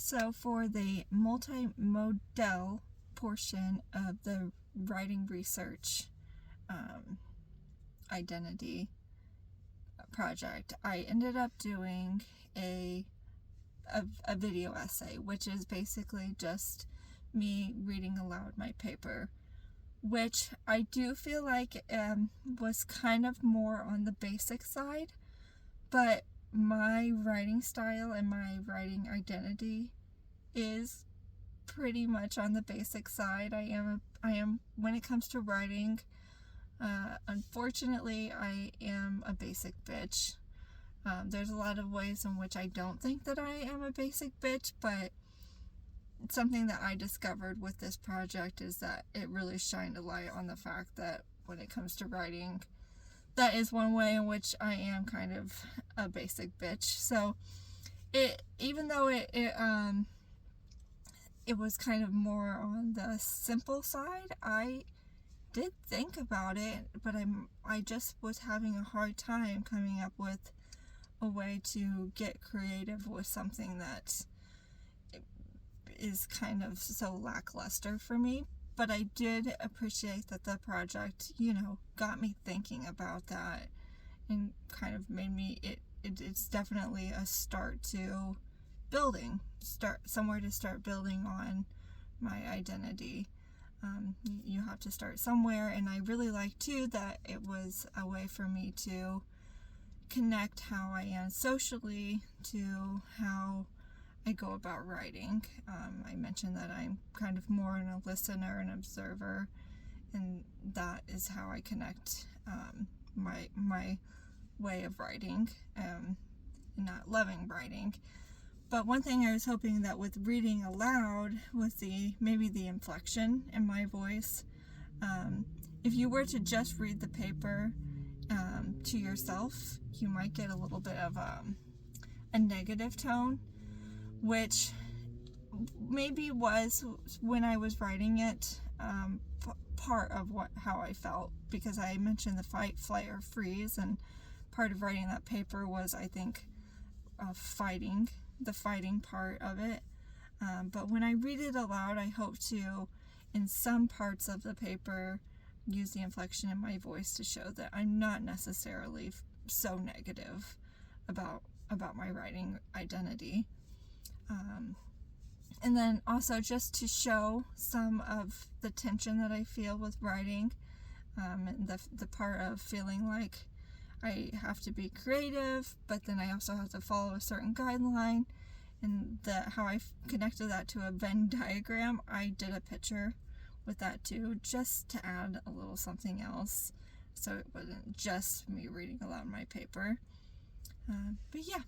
So for the multimodal portion of the writing research identity project, I ended up doing a video essay, which is basically just me reading aloud my paper, which I do feel like was kind of more on the basic side, but my writing style and my writing identity is pretty much on the basic side. I am when it comes to writing, unfortunately, I am a basic bitch. There's a lot of ways in which I don't think that I am a basic bitch, but something that I discovered with this project is that it really shined a light on the fact that when it comes to writing, that is one way in which I am kind of a basic bitch. So even though it was kind of more on the simple side, I did think about it, but I just was having a hard time coming up with a way to get creative with something that is kind of so lackluster for me. But I did appreciate that the project, got me thinking about that and kind of made me, it's definitely a start to somewhere to start building on my identity. You have to start somewhere, and I really like too that it was a way for me to connect how I am socially to how I go about writing. I mentioned that I'm kind of more in a listener and observer, and that is how I connect my way of writing, not loving writing. But one thing I was hoping that with reading aloud was maybe the inflection in my voice. If you were to just read the paper to yourself, you might get a little bit of a negative tone, which maybe was, when I was writing it, part of how I felt, because I mentioned the fight, flight, or freeze, and part of writing that paper was, I think, the fighting part of it. But when I read it aloud, I hope to, in some parts of the paper, use the inflection in my voice to show that I'm not necessarily so negative about my writing identity. And then also just to show some of the tension that I feel with writing, and the part of feeling like I have to be creative, but then I also have to follow a certain guideline, and how I connected that to a Venn diagram. I did a picture with that too, just to add a little something else, so it wasn't just me reading aloud my paper. But yeah,